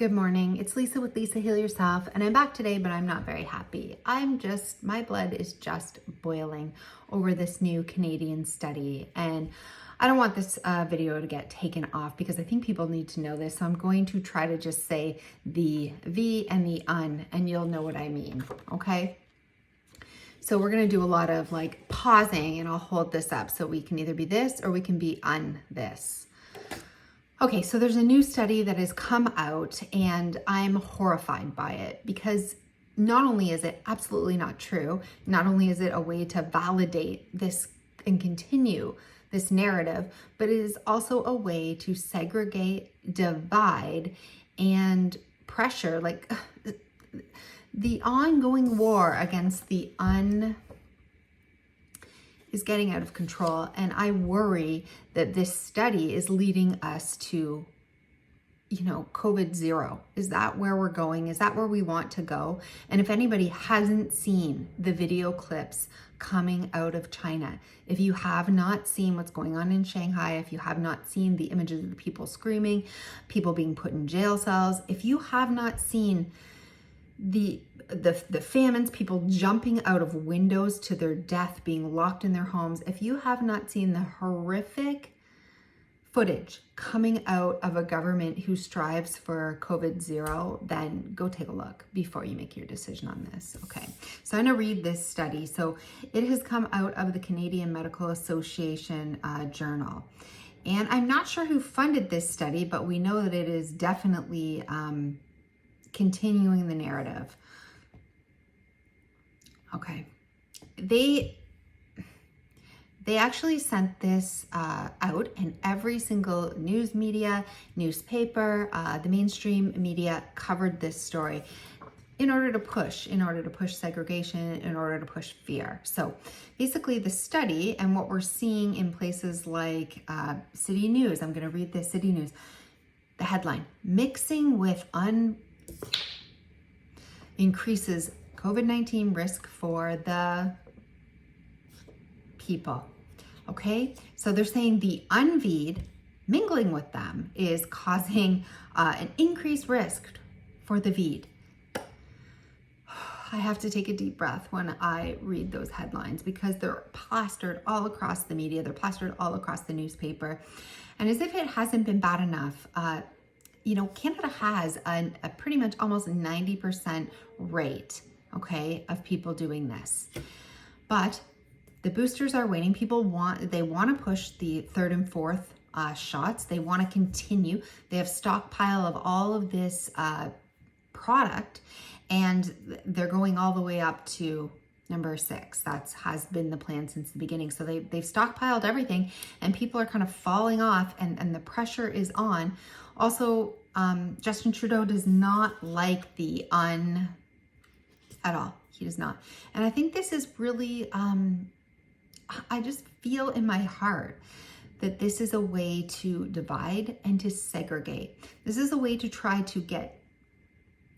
Good morning. It's Lisa with Lisa Heal Yourself, and I'm back today, but I'm not very happy. My blood is just boiling over this new Canadian study, and I don't want this video to get taken off because I think people need to know this. So I'm going to try to just say the V and the un, and you'll know what I mean, okay? So we're gonna do a lot of like pausing, and I'll hold this up so we can either be this or we can be un this. Okay, so there's a new study that has come out and I'm horrified by it because not only is it absolutely not true, not only is it a way to validate this and continue this narrative, but it is also a way to segregate, divide, and pressure, like the ongoing war against the is getting out of control. And I worry that this study is leading us to, COVID zero. Is that where we're going? Is that where we want to go? And if anybody hasn't seen the video clips coming out of China, if you have not seen what's going on in Shanghai, if you have not seen the images of the people screaming, people being put in jail cells, if you have not seen the famines, people jumping out of windows to their death, being locked in their homes. If you have not seen the horrific footage coming out of a government who strives for COVID zero, then go take a look before you make your decision on this. Okay, so I'm gonna read this study. So it has come out of the Canadian Medical Association journal. And I'm not sure who funded this study, but we know that it is definitely continuing the narrative. Okay, they actually sent this out in every single news media, newspaper, the mainstream media covered this story in order to push segregation, in order to push fear. So basically the study and what we're seeing in places like City News, I'm gonna read this, City News, the headline, mixing with increases COVID-19 risk for the people. Okay, so they're saying the Unvxd mingling with them is causing an increased risk for the V'd. I have to take a deep breath when I read those headlines because they're plastered all across the media, they're plastered all across the newspaper. And as if it hasn't been bad enough, Canada has a pretty much almost 90% rate, okay, of people doing this. But the boosters are waiting. They want to push the third and fourth shots. They want to continue. They have stockpile of all of this product, and they're going all the way up to number 6. That has been the plan since the beginning. So they've stockpiled everything, and people are kind of falling off, and the pressure is on. Also, Justin Trudeau does not like the at all. He does not. And I think this is really, I just feel in my heart that this is a way to divide and to segregate. This is a way to try to get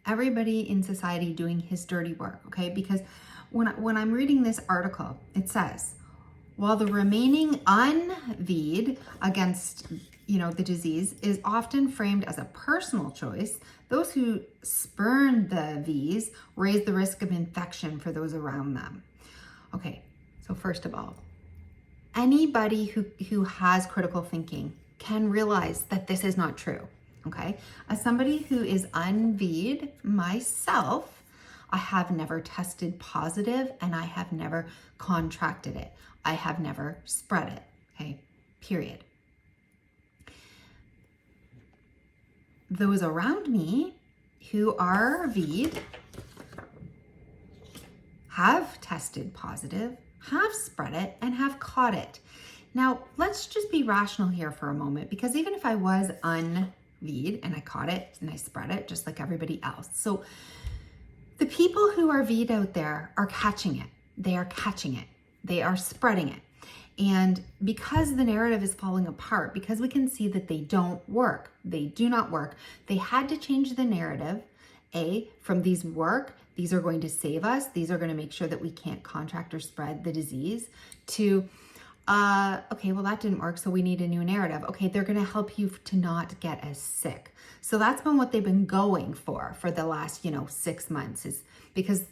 everybody in society doing his dirty work, okay? Because when I'm reading this article, it says, while the remaining Unvxd against the disease is often framed as a personal choice, those who spurn the V's raise the risk of infection for those around them. Okay, so first of all, anybody who has critical thinking can realize that this is not true, okay? As somebody who is Unvxd myself, I have never tested positive and I have never contracted it. I have never spread it, okay, period. Those around me who are V'd have tested positive, have spread it, and have caught it. Now, let's just be rational here for a moment, because even if I was Unv'd and I caught it and I spread it just like everybody else. So the people who are V'd out there are catching it. They are catching it. They are spreading it. And because the narrative is falling apart, because we can see that they don't work, they do not work, they had to change the narrative, from these work, these are going to save us, these are going to make sure that we can't contract or spread the disease, to Okay, well, that didn't work, so we need a new narrative. Okay, they're going to help you to not get as sick. So that's been what they've been going for the last, 6 months, is because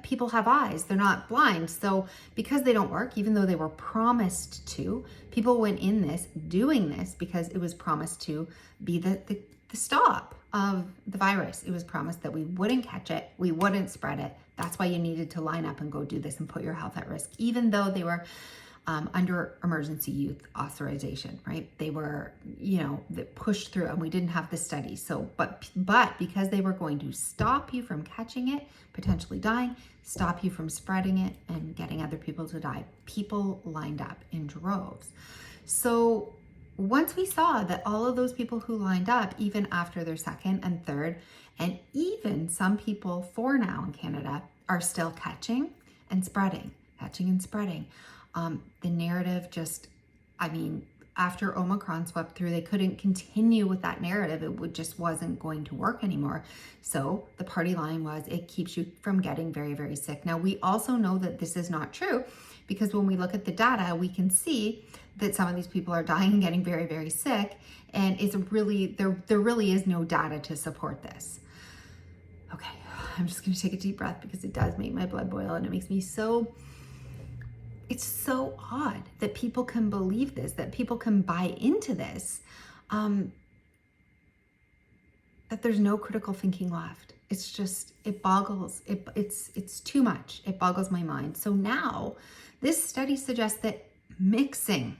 people have eyes, they're not blind. So because they don't work, even though they were promised to, people went in this doing this because it was promised to be the stop of the virus. It was promised that we wouldn't catch it, we wouldn't spread it. That's why you needed to line up and go do this and put your health at risk, even though they were under emergency use authorization, right? They were, pushed through, and we didn't have the study. So, but because they were going to stop you from catching it, potentially dying, stop you from spreading it and getting other people to die, people lined up in droves. So once we saw that all of those people who lined up, even after their second and third, and even some people for now in Canada, are still catching and spreading. The narrative just, after Omicron swept through, they couldn't continue with that narrative. It just wasn't going to work anymore. So the party line was, it keeps you from getting very, very sick. Now, we also know that this is not true, because when we look at the data, we can see that some of these people are dying and getting very, very sick. And it's really, there really is no data to support this. Okay, I'm just going to take a deep breath, because it does make my blood boil, and it makes me it's so odd that people can believe this, that people can buy into this, that there's no critical thinking left. It's just, it boggles, it's too much. It boggles my mind. So now this study suggests that mixing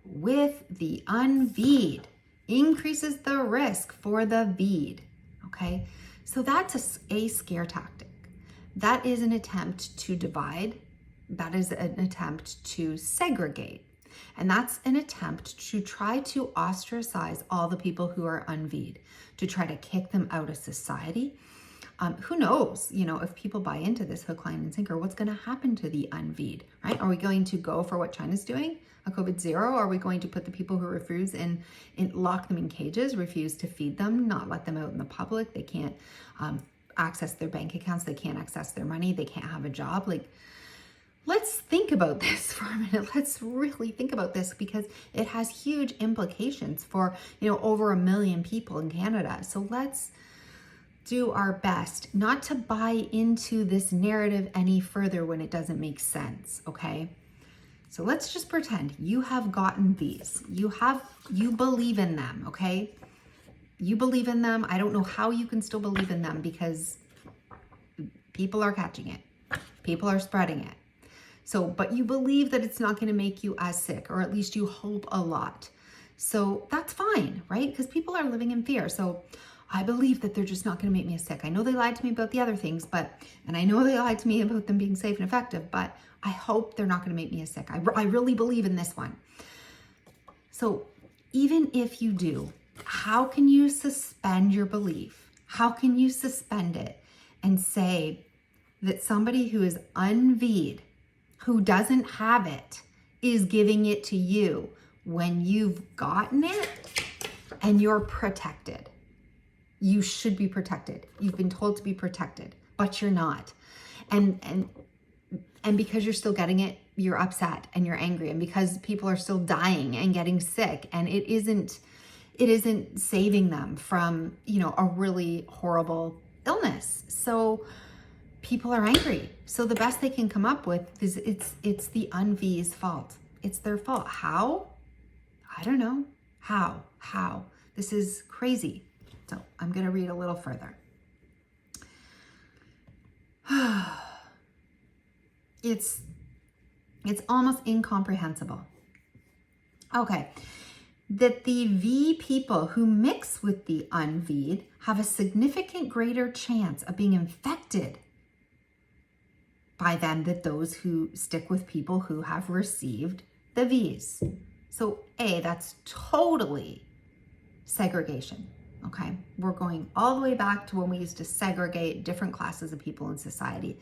with the Unvxd increases the risk for the Vxd. Okay, so that's a scare tactic. That is an attempt to divide. That is an attempt to segregate. And that's an attempt to try to ostracize all the people who are Unvxd, to try to kick them out of society. Who knows, if people buy into this hook, line, and sinker, what's going to happen to the Unvxd, right? Are we going to go for what China's doing, a COVID zero? Are we going to put the people who refuse in lock them in cages, refuse to feed them, not let them out in the public? They can't access their bank accounts, they can't access their money, they can't have a job. Like, let's think about this for a minute. Let's really think about this, because it has huge implications for, over 1 million people in Canada. So let's do our best not to buy into this narrative any further when it doesn't make sense, okay? So let's just pretend you have gotten these. You believe in them, okay? You believe in them. I don't know how you can still believe in them, because people are catching it. People are spreading it. So, but you believe that it's not going to make you as sick, or at least you hope a lot. So that's fine, right? Because people are living in fear. So I believe that they're just not going to make me as sick. I know they lied to me about the other things, and I know they lied to me about them being safe and effective, but I hope they're not going to make me as sick. I really believe in this one. So even if you do, how can you suspend your belief? How can you suspend it and say that somebody who is Unvxd, who doesn't have it, is giving it to you when you've gotten it and you're protected? You should be protected. You've been told to be protected, but you're not. And because you're still getting it, you're upset and you're angry. And because people are still dying and getting sick, and it isn't saving them from, a really horrible illness. So people are angry. So the best they can come up with is it's the Unvxd's fault. It's their fault. How? I don't know. How? This is crazy. So I'm going to read a little further. It's almost incomprehensible. Okay. That the V people who mix with the Unvxd have a significant greater chance of being infected by them than those who stick with people who have received the Vs. So that's totally segregation, okay? We're going all the way back to when we used to segregate different classes of people in society.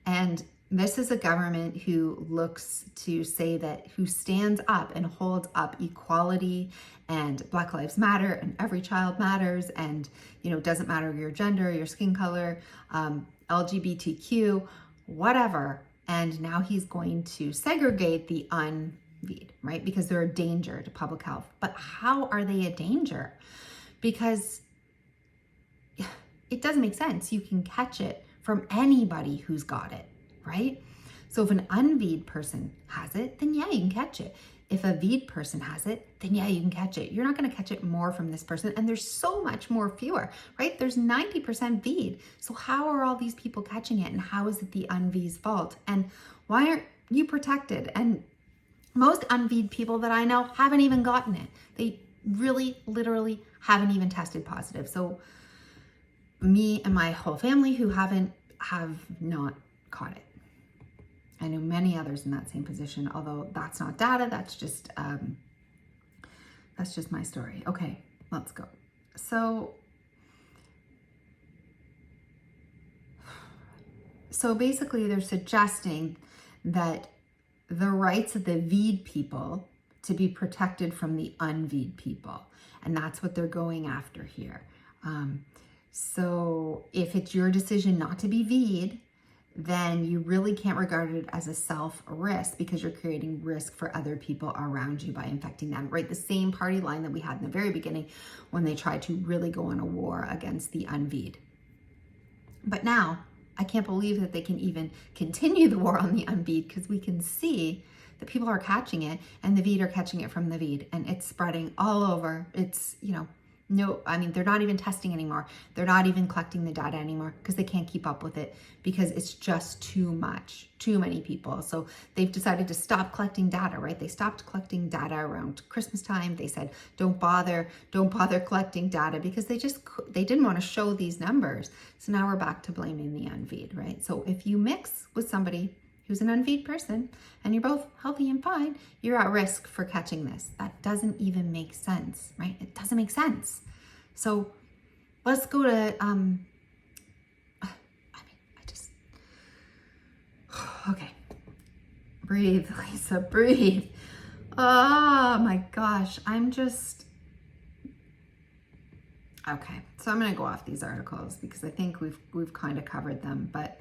And this is a government who looks to say that, who stands up and holds up equality and Black Lives Matter and every child matters, and, doesn't matter your gender, your skin color, LGBTQ, whatever. And now he's going to segregate the unV'd, right? Because they're a danger to public health. But how are they a danger? Because it doesn't make sense. You can catch it from anybody who's got it, right? So if an unV'd person has it, then yeah, you can catch it. If a V'd person has it, then yeah, you can catch it. You're not going to catch it more from this person. And there's so much more fewer, right? There's 90% V'd. So how are all these people catching it? And how is it the unV'd's fault? And why aren't you protected? And most unV'd people that I know haven't even gotten it. They really, literally haven't even tested positive. So me and my whole family who have not caught it. I know many others in that same position, although that's not data, that's just my story. Okay, let's go. So basically they're suggesting that the rights of the V'd people to be protected from the unV'd people. And that's what they're going after here. So if it's your decision not to be V'd, then you really can't regard it as a self-risk because you're creating risk for other people around you by infecting them, right? The same party line that we had in the very beginning when they tried to really go on a war against the unV'd. But now, I can't believe that they can even continue the war on the unV'd because we can see that people are catching it and the V'd are catching it from the V'd and it's spreading all over. It's, they're not even testing anymore. They're not even collecting the data anymore because they can't keep up with it because it's just too much, too many people. So they've decided to stop collecting data, right? They stopped collecting data around Christmas time. They said, don't bother collecting data because they didn't want to show these numbers. So now we're back to blaming the unV'd, right? So if you mix with somebody who's an unV'd person and you're both healthy and fine, you're at risk for catching this. That doesn't even make sense, right? It doesn't make sense. So let's go to, okay. Breathe, Lisa, breathe. Oh my gosh, okay. So I'm gonna go off these articles because I think we've kind of covered them, but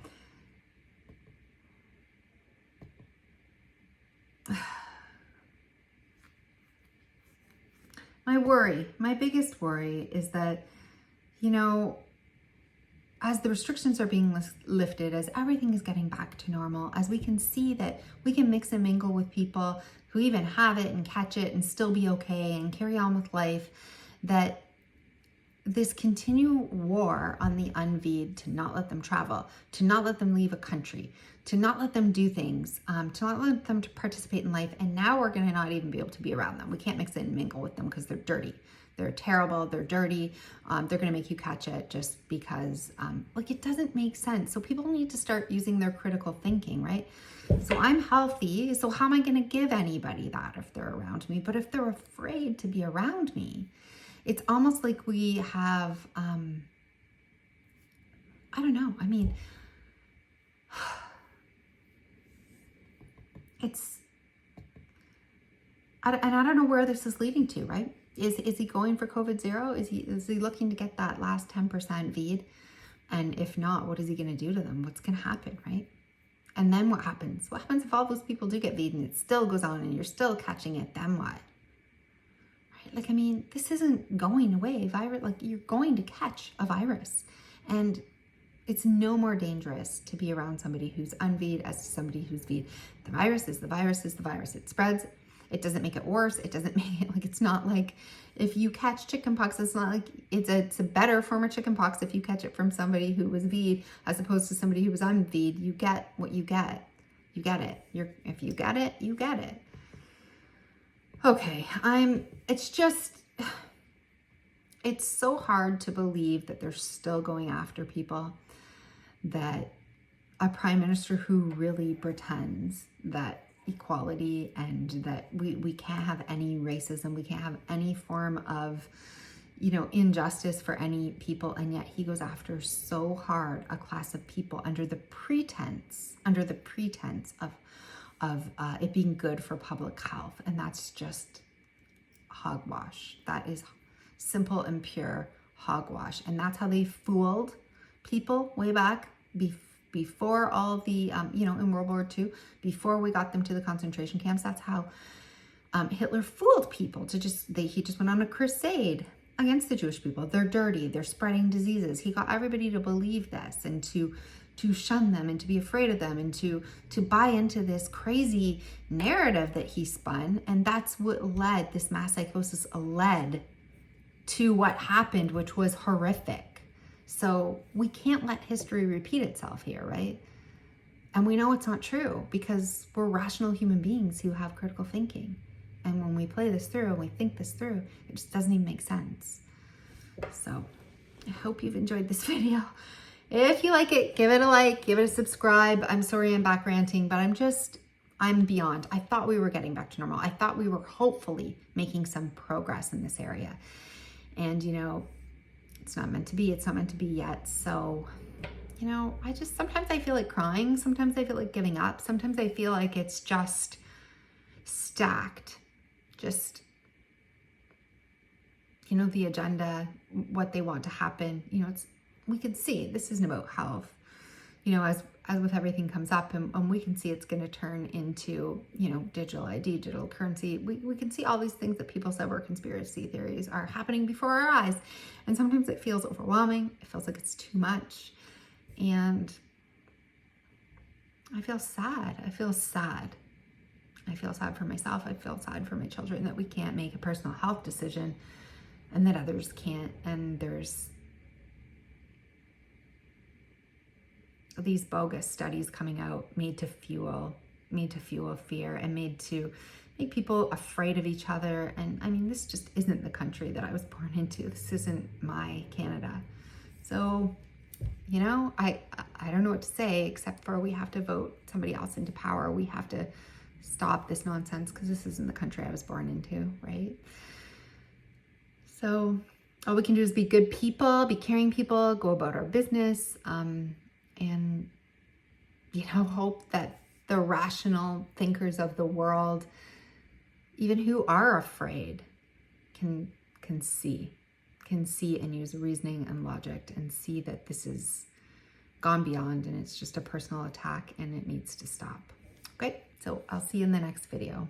my biggest worry is that, as the restrictions are being lifted, as everything is getting back to normal, as we can see that we can mix and mingle with people who even have it and catch it and still be okay and carry on with life, that this continual war on the unV'd to not let them travel, to not let them leave a country, to not let them do things, to not let them to participate in life. And now we're going to not even be able to be around them. We can't mix and mingle with them because they're dirty. They're terrible. They're dirty. They're going to make you catch it just because, it doesn't make sense. So people need to start using their critical thinking, right? So I'm healthy. So how am I going to give anybody that if they're around me? But if they're afraid to be around me, it's almost like we have, I don't know. I mean, I don't know where this is leading to, right? Is he going for COVID zero? Is he looking to get that last 10% V'd? And if not, what is he going to do to them? What's going to happen, right? And then what happens? What happens if all those people do get V'd and it still goes on and you're still catching it? Then what? Right? This isn't going away. You're going to catch a virus. And it's no more dangerous to be around somebody who's unV'd as to somebody who's V'd. The virus is the virus is the virus. It spreads. It doesn't make it worse. It doesn't make it it's not like if you catch chickenpox, it's not like it's a better form of chickenpox if you catch it from somebody who was V'd as opposed to somebody who was unV'd. You get what you get. You get it. If you get it, you get it. Okay, it's so hard to believe that they're still going after people, that a prime minister who really pretends that equality and that we can't have any racism, we can't have any form of, injustice for any people, and yet he goes after so hard a class of people under the pretense of it being good for public health. And that's just hogwash. That is simple and pure hogwash. And that's how they fooled people way back before all the, in World War II, before we got them to the concentration camps. That's how Hitler fooled people he just went on a crusade against the Jewish people. They're dirty, they're spreading diseases. He got everybody to believe this and to shun them and to be afraid of them and to buy into this crazy narrative that he spun. And that's what led, this mass psychosis led to what happened, which was horrific. So we can't let history repeat itself here, right? And we know it's not true because we're rational human beings who have critical thinking. And when we play this through and we think this through, it just doesn't even make sense. So I hope you've enjoyed this video. If you like it, give it a like, give it a subscribe. I'm sorry I'm back ranting, but I'm beyond. I thought we were getting back to normal. I thought we were hopefully making some progress in this area. And, it's not meant to be. It's not meant to be yet. So, sometimes I feel like crying. Sometimes I feel like giving up. Sometimes I feel like it's just stacked. Just, the agenda, what they want to happen. We can see this isn't about health. As with everything comes up, and we can see it's going to turn into, digital ID, digital currency. We can see all these things that people said were conspiracy theories are happening before our eyes. And sometimes it feels overwhelming. It feels like it's too much. And I feel sad. I feel sad. I feel sad for myself. I feel sad for my children that we can't make a personal health decision and that others can't. And there's these bogus studies coming out made to fuel fear and made to make people afraid of each other. And I mean, this just isn't the country that I was born into. This isn't my Canada. So, I don't know what to say except for we have to vote somebody else into power. We have to stop this nonsense because this isn't the country I was born into, right? So all we can do is be good people, be caring people, go about our business, and hope that the rational thinkers of the world, even who are afraid, can see and use reasoning and logic and see that this is gone beyond and it's just a personal attack and it needs to stop. Okay, so I'll see you in the next video.